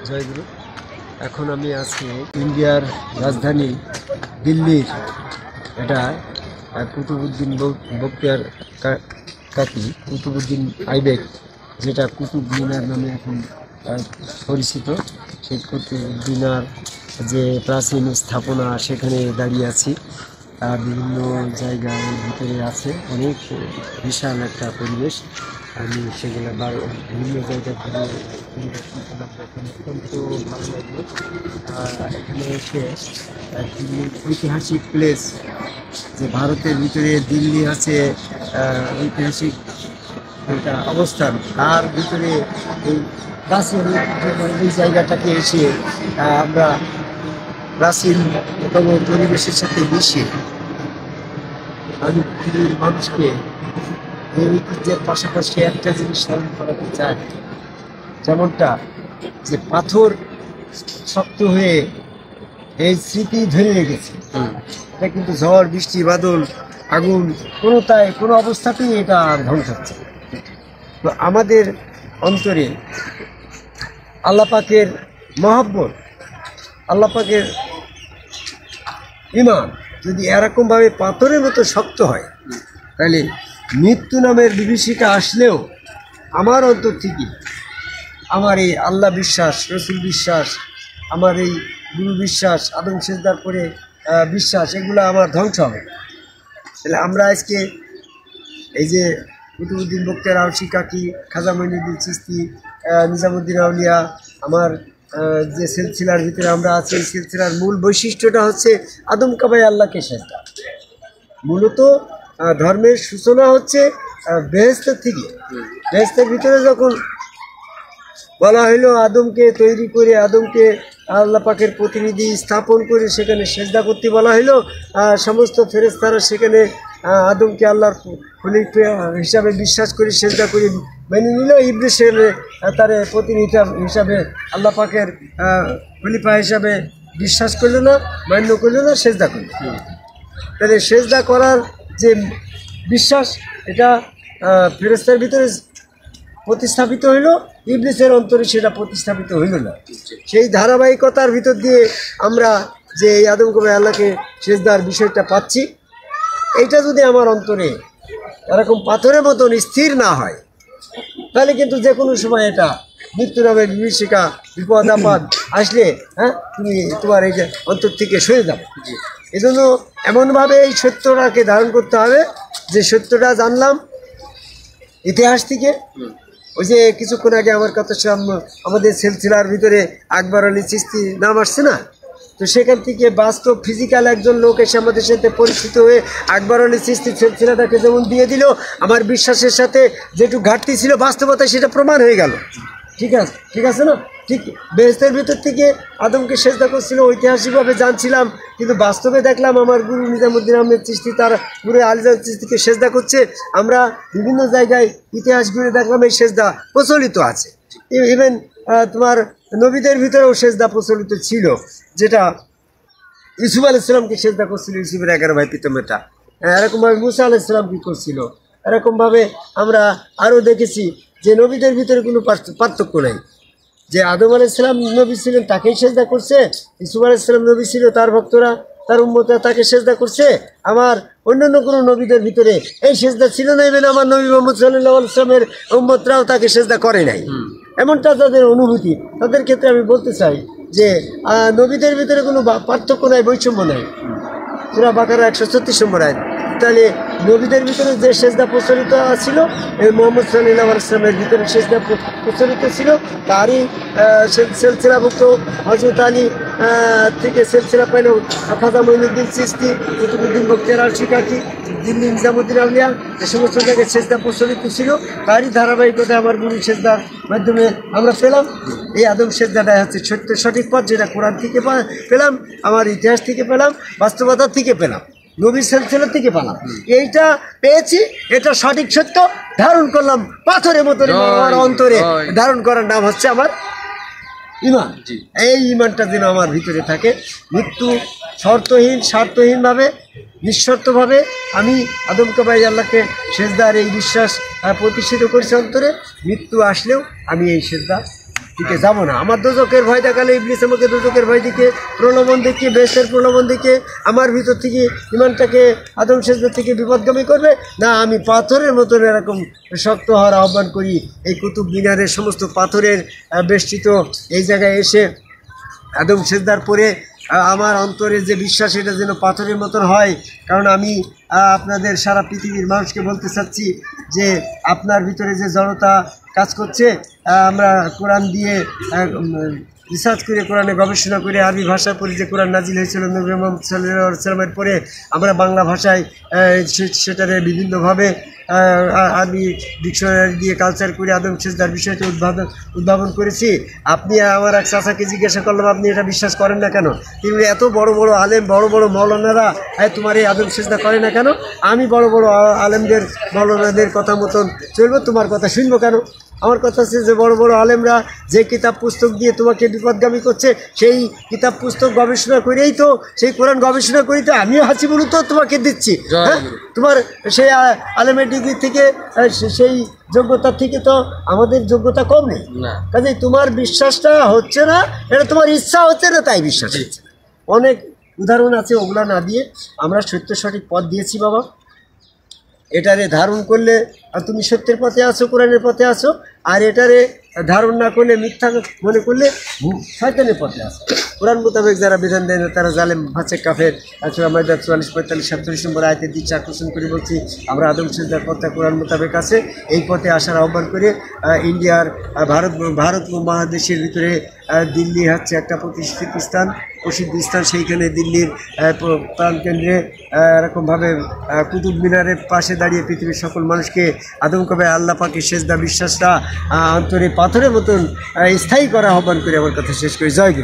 জয়গুরু। এখন আমি আছি ইন্ডিয়ার রাজধানী দিল্লির এটা কুতুবউদ্দিন বখতিয়ার কাকি কুতুবউদ্দিন আইবেক, যেটা কুতুব মিনার নামে এখন পরিচিত। সেই কুতুবউদ্দিনার যে প্রাচীন স্থাপনা সেখানে দাঁড়িয়ে আছি। বিভিন্ন জায়গার ভিতরে আছে অনেক বিশাল একটা পরিবেশ। আমি সেগুলো বিভিন্ন জায়গা অত্যন্ত ভালো লাগলো। এখানে এসে দিল্লির ঐতিহাসিক প্লেস, যে ভারতের ভিতরে দিল্লি আছে ঐতিহাসিক একটা অবস্থান, তার ভিতরে এই প্রাচীন এই জায়গাটাকে এসে আমরা প্রাচীনতম পরিবেশের সাথে মিশে আমি পৃথিবীর মানুষকে এই ঐতিহ্যের পাশাপাশি একটা জিনিস স্মরণ করাতে চাই, যেমনটা যে পাথর শক্ত হয়ে এই স্মৃতি ধরে রেখেছে। এটা কিন্তু ঝড় বৃষ্টি বাদল আগুন কোনো অবস্থাতেই এটা ধ্বংস হচ্ছে। তো আমাদের অন্তরে আল্লাহ পাকের মহব্বত, আল্লাহ পাকের ঈমান যদি এরকমভাবে পাথরের মতো শক্ত হয়, তাহলে মৃত্যু নামের বিভীষিকা আসলেও আমার অন্তর থেকে আমার এই আল্লাহ বিশ্বাস, রসুল বিশ্বাস, আমার এই গুরু বিশ্বাস, আদম সেজদার পরে বিশ্বাস, এগুলো আমার ধ্বংস হবে। তাহলে আমরা আজকে এই যে কুতুবউদ্দিন বখতিয়ার আওসি কাকি, খাজা মঈনুদ্দিন চিশতি, নিজামুদ্দিন আউলিয়া, আমার যে সিলসিলার ভিতরে আমরা আছি, এই সিলসিলার মূল বৈশিষ্ট্যটা হচ্ছে আদম কাবায় আল্লাহকে সেজদা। মূলত ধর্মের সূচনা হচ্ছে বেহেশতের থেকে। বেহেশতের ভিতরে যখন বলা হইল আদমকে তৈরি করে, আদমকে আল্লাহ পাকের প্রতিনিধি স্থাপন করে সেখানে সেজদা করতে বলা হইলো, সমস্ত ফেরেশতারা সেখানে আদমকে আল্লাহর খলিফা হিসাবে বিশ্বাস করে সেজদা করে মেনে নিল। ইবলিস তার প্রতিনিধি হিসাবে আল্লাহ পাকের খলিফা হিসাবে বিশ্বাস করলো না, মান্য করলো না, সেজদা করল। তাহলে সেজদা করার যে বিশ্বাস, এটা ফেরেশতার ভিতরে প্রতিস্থাপিত হইল, ইবলিসের অন্তরে সেটা প্রতিস্থাপিত হইল না। সেই ধারাবাহিকতার ভিতর দিয়ে আমরা যে এই আদম কাবায় আল্লাহকে সেজদার বিষয়টা পাচ্ছি, এইটা যদি আমার অন্তরে এরকম পাথরের মতন স্থির না হয়, তাহলে কিন্তু যে কোনো সময় এটা মৃত্যু নামের বিভীষিকা, বিপদ আপদ আসলে তুমি তোমার এই যে অন্তর থেকে সরে যাবে। এই জন্য এমনভাবে এই সত্যটাকে ধারণ করতে হবে যে সত্যটা জানলাম ইতিহাস থেকে। ওই যে কিছুক্ষণ আগে আমার কথা আমাদের সিলসিলার ভিতরে আকবর আলী চিশতি নাম আসছে না, তো সেখান থেকে বাস্তব ফিজিক্যাল একজন লোক এসে আমাদের সাথে পরিচিত হয়ে আকবর আলী চিশতি সিলসিলাটাকে যেমন দিয়ে দিল, আমার বিশ্বাসের সাথে যেটুকু ঘাটতি ছিল বাস্তবতায় সেটা প্রমাণ হয়ে গেল। ঠিক আছে না? ঠিক বেহেশতের ভিতর থেকে আদমকে সেজদা করছিল ঐতিহাসিকভাবে জানছিলাম, কিন্তু বাস্তবে দেখলাম আমার গুরু নিজামুদ্দিন আহমেদ চিশতি তার গুরু আলিজাদ চিশতিকে সেজদা করছে। আমরা বিভিন্ন জায়গায় ইতিহাস ঘুরে দেখলাম এই সেজদা প্রচলিত আছে। ইভেন তোমার নবীদের ভিতরেও সেজদা প্রচলিত ছিল, যেটা ইউসুফ আলাইহিস সালামকে সেজদা করছিল, ইউসুফের 11 ভাই পিতামাতা। এরকমভাবে মুসা আলাইহিস সালাম কী করছিল, এরকমভাবে আমরা আরও দেখেছি যে নবীদের ভিতরে কোনো পার্থক্য নাই। যে আদম আলাইহিস সালাম নবী ছিলেন তাকেই সেজদা করছে, ইউসুফ আলাইহিস সালাম নবী ছিল তার ভক্তরা তার উম্মতরা তাকে সেজদা করছে। আমার অন্যান্য কোনো নবীদের ভিতরে এই সেজদা ছিল না, এবং আমার নবী মুহাম্মদ সাল্লাল্লাহু আলাইহি ওয়াসাল্লামের উম্মতরাও তাকে সেজদা করে নাই। এমনটা তাদের অনুভূতি। তাদের ক্ষেত্রে আমি বলতে চাই যে নবীদের ভিতরে কোনো পার্থক্য নাই, বৈষম্য নাই। সূরা বাকারা 136 নম্বর আয়াত। তাহলে নবীদের ভিতরে যে সেজদা প্রচলিত ছিল, মুহাম্মদ সাল্লাল্লাহু আলাইহি ওয়াসাল্লামের ভিতরে সেজদা প্রচলিত ছিল, তারই সিলসিলাভুক্ত হযরত আলী থেকে সিলসিলা পাইল খাজা মঈনুদ্দিন চিশতি, কুতুবউদ্দিন বখতিয়ার আওসি কাকি, দিল্লি নিজামুদ্দিন আউলিয়া, যে সমস্ত জায়গায় সেজদা প্রচলিত ছিল, তারই ধারাবাহিকতা আমার গুরু সেজদার মাধ্যমে আমরা পেলাম। এই আদম সেজদাটা হচ্ছে সত্য সঠিক পথ, যেটা কোরআন থেকে পেলাম, আমার ইতিহাস থেকে পেলাম, বাস্তবতা থেকে পেলাম, নবীর সিলসিলা থেকে পেলাম। এইটা পেয়েছি, এটা সঠিক সত্য ধারণ করলাম পাথরের মতো আমার অন্তরে। ধারণ করার নাম হচ্ছে আমার ঈমান। এই ঈমানটা যেন আমার ভিতরে থাকে। মৃত্যু শর্তহীন, স্বার্থহীনভাবে, নিঃশর্তভাবে আমি আদম কাবায় আল্লাহকে সেজদার এই বিশ্বাস প্রতিষ্ঠিত করেছি অন্তরে। মৃত্যু আসলেও আমি এই সেজদা দিকে যাব না। আমার দোজকের ভয় দেখালে ইবলিস আমাকে দোজকের ভয় দিকে প্রলোভন দেখিয়ে বেহেশতের প্রলোভন দেখিয়ে আমার ভিতর থেকে ইমানটাকে আদম সেজদা থেকে বিপদগামী করবে না। আমি পাথরের মতন এরকম শক্ত হওয়ার আহ্বান করি। এই কুতুব মিনারের সমস্ত পাথরের বেষ্টিত এই জায়গায় এসে আদম সেজদার পরে আমার অন্তরে যে বিশ্বাস এটা যেন পাথরের মতন হয়। কারণ আমি আপনাদের সারা পৃথিবীর মানুষকে বলতে চাচ্ছি যে আপনার ভিতরে যে জড়তা কাজ করছে, আমরা কোরআন দিয়ে রিসার্চ করে কোরআনে গবেষণা করে আরবি ভাষা পড়ে যে কোরআন নাজিল হয়েছিল নবী মুহাম্মদ সাল্লাল্লাহু আলাইহি ওয়াসাল্লামের পরে আমরা বাংলা ভাষায় সেটারে বিভিন্নভাবে আরবি ডিকশনারি দিয়ে কালচার করে আদম সেজদার বিষয়টা উদ্ভাবন করেছি। আপনি আমার এক চাচাকে জিজ্ঞাসা করলাম আপনি এটা বিশ্বাস করেন না কেন? তিনি এত বড় বড় আলেম বড় বড় মৌলানারা তোমার এই আদম সেজদা করে না কেন? আমি বড় বড় আলেমদের মৌলানাদের কথা মতন চলবো, তোমার কথা শুনবো কেন? আমার কথা হচ্ছে যে বড় বড় আলেমরা যে কিতাব পুস্তক দিয়ে তোমাকে বিপদগামী করছে সেই কিতাব পুস্তক গবেষণা করেই তো সেই কোরআন গবেষণা করেই তো আমিও হাসিবুল তো তোমাকে দিচ্ছি। হ্যাঁ, তোমার সেই আলেমের ডিগ্রি থেকে সেই যোগ্যতার থেকে তো আমাদের যোগ্যতা কম নেই। কাজেই তোমার বিশ্বাসটা হচ্ছে না, এটা তোমার ইচ্ছা হচ্ছে না তাই বিশ্বাস হচ্ছে। অনেক উদাহরণ আছে, ওগুলা না দিয়ে আমরা সত্য সঠিক পথ দিয়েছি বাবা। এটারে ধারণ করলে তুমি সত্যের পথে আছো, কোরআনের পথে আছো। আর এটারে ধারণ না করলে মিথ্যা মনে করলে শয়তানের পথে আছো। কোরআন মোতাবেক যারা বিধান দেয় না তারা জালেম ফাসেক কাফের। সূরা মাইদা 44, 45, 47 নম্বর আয়াতের দিচ্ছে আকর্ষণ করে বলছি আমরা আদম সেজদার পথটা কোরআন মোতাবেক আছে। এই পথে আসার আহ্বান করে ইন্ডিয়ার ভারত মহাদেশের ভিতরে দিল্লি হচ্ছে একটা প্রতিষ্ঠিত স্থান, প্রসিদ্ধ স্থান। সেইখানে দিল্লির প্রাণকেন্দ্রে এরকমভাবে কুতুব মিনারের পাশে দাঁড়িয়ে পৃথিবীর সকল মানুষকে আদম কবে আল্লাহ পাকের সেজদা বিশ্বাসটা অন্তরে পাথরের মতন স্থায়ী করা আহ্বান করে আমার কথা শেষ করি। জয় গুরু।